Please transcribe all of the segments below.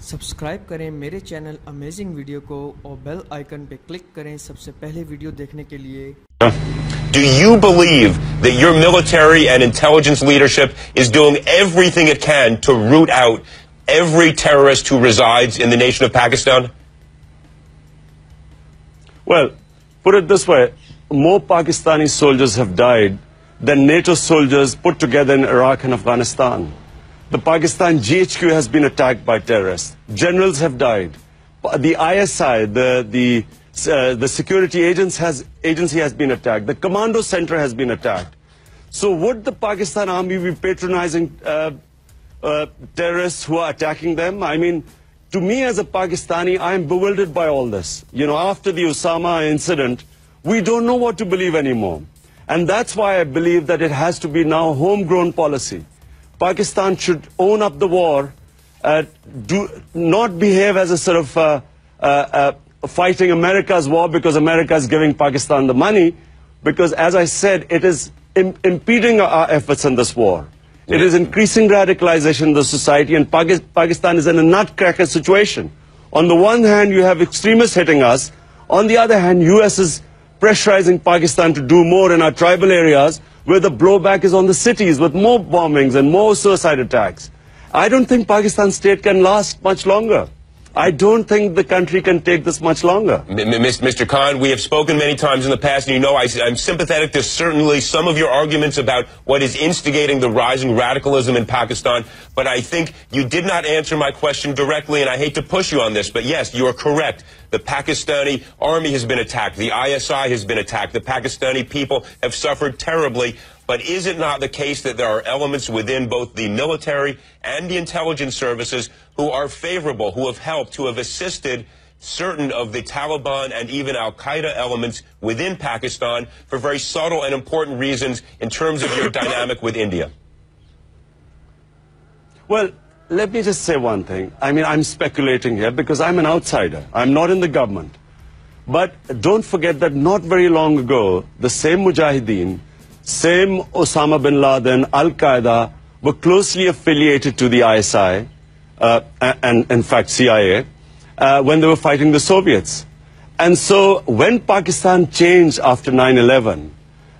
Subscribe करें मेरे channel amazing video को और बेल आइकन पे क्लिक करें सबसे पहले वीडियो देखने के लिए। Do you believe that your military and intelligence leadership is doing everything it can to root out every terrorist who resides in the nation of Pakistan? Well, put it this way, more Pakistani soldiers have died than NATO soldiers put together in Iraq and Afghanistan. The Pakistan GHQ has been attacked by terrorists. Generals have died. The ISI, the security agency has been attacked. The commando center has been attacked. So would the Pakistan army be patronizing terrorists who are attacking them? I mean, to me as a Pakistani, I am bewildered by all this. You know, after the Osama incident, we don't know what to believe anymore. And that's why I believe that it has to be now homegrown policy. Pakistan should own up the war, not behave as a sort of fighting America's war because America is giving Pakistan the money, because as I said, it is impeding our efforts in this war. It is increasing radicalization in the society, and Pakistan is in a nutcracker situation. On the one hand, you have extremists hitting us. On the other hand, US is pressurizing Pakistan to do more in our tribal areas, where the blowback is on the cities with more bombings and more suicide attacks. I don't think Pakistan state can last much longer. I don't think the country can take this much longer. Mr. Khan, we have spoken many times in the past, and you know I'm sympathetic to certainly some of your arguments about what is instigating the rising radicalism in Pakistan, but I think you did not answer my question directly, and I hate to push you on this, but yes, you are correct. The Pakistani army has been attacked. The ISI has been attacked. The Pakistani people have suffered terribly. But is it not the case that there are elements within both the military and the intelligence services who are favorable, who have helped, who have assisted certain of the Taliban and even al-Qaeda elements within Pakistan for very subtle and important reasons in terms of your dynamic with India? Well, let me just say one thing. I mean, I'm speculating here because I'm an outsider. I'm not in the government. But don't forget that not very long ago, the same Mujahideen, same Osama bin Laden, Al-Qaeda were closely affiliated to the ISI and in fact CIA when they were fighting the Soviets. And so when Pakistan changed after 9/11,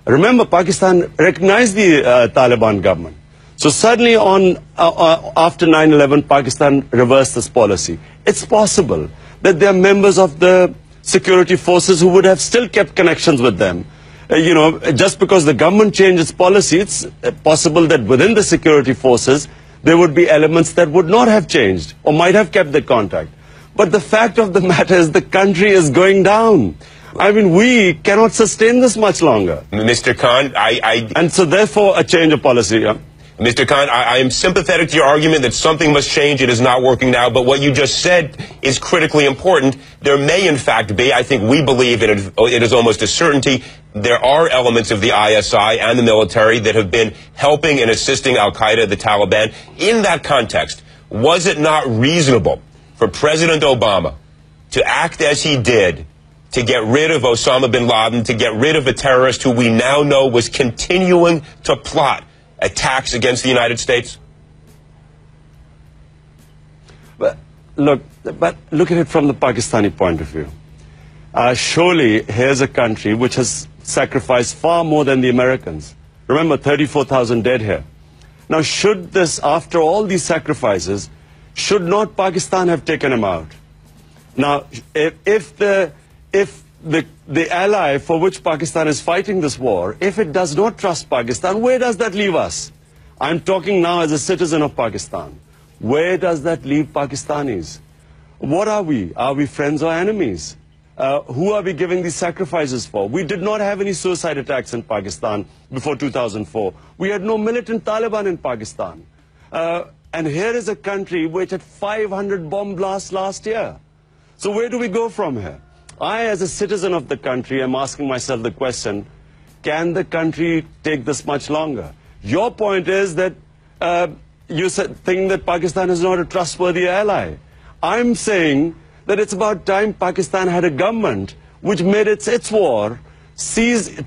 remember Pakistan recognized the Taliban government. So suddenly after 9/11, Pakistan reversed this policy. It's possible that there are members of the security forces who would have still kept connections with them. You know, just because the government changed its policy, it's possible that within the security forces, there would be elements that would not have changed or might have kept the contact. But the fact of the matter is the country is going down. I mean, we cannot sustain this much longer. Mr. Khan, And so therefore, a change of policy. Yeah? Mr. Khan, I am sympathetic to your argument that something must change. It is not working now. But what you just said is critically important. There may, in fact, be, I think we believe it is almost a certainty, there are elements of the ISI and the military that have been helping and assisting al-Qaeda, the Taliban. In that context, was it not reasonable for President Obama to act as he did to get rid of Osama bin Laden, to get rid of a terrorist who we now know was continuing to plot attacks against the United States? But look at it from the Pakistani point of view. Surely here's a country which has sacrificed far more than the Americans. Remember, 34,000 dead here. Now, should this, after all these sacrifices, should not Pakistan have taken him out? Now, if the ally for which Pakistan is fighting this war, if it does not trust Pakistan, where does that leave us? I'm talking now as a citizen of Pakistan. Where does that leave Pakistanis? What are we? Are we friends or enemies? Who are we giving these sacrifices for? We did not have any suicide attacks in Pakistan before 2004. We had no militant Taliban in Pakistan. And here is a country which had 500 bomb blasts last year. So where do we go from here? I, as a citizen of the country, am asking myself the question, can the country take this much longer? Your point is that you think that Pakistan is not a trustworthy ally. I'm saying that it's about time Pakistan had a government which made its war,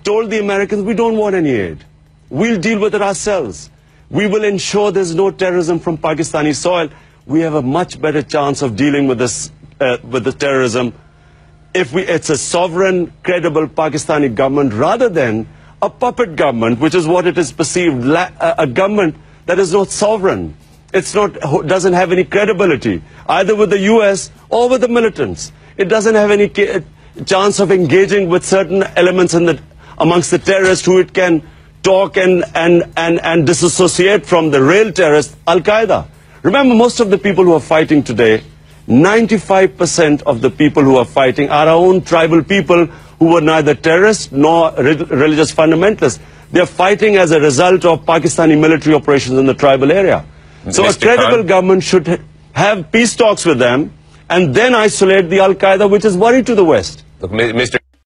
told the Americans, we don't want any aid. We'll deal with it ourselves. We will ensure there's no terrorism from Pakistani soil. we have a much better chance of dealing with this, with the terrorism, if it's a sovereign, credible Pakistani government rather than a puppet government, which is what it is perceived, a government that is not sovereign. It's not, doesn't have any credibility, either with the US or with the militants. It doesn't have any chance of engaging with certain elements amongst the terrorists who it can talk and disassociate from the real terrorist, Al-Qaeda. Remember, most of the people who are fighting today, 95% of the people who are fighting are our own tribal people who were neither terrorists nor religious fundamentalists. They are fighting as a result of Pakistani military operations in the tribal area. So a credible government should have peace talks with them and then isolate the Al-Qaeda, which is worry to the West. Look, Mr.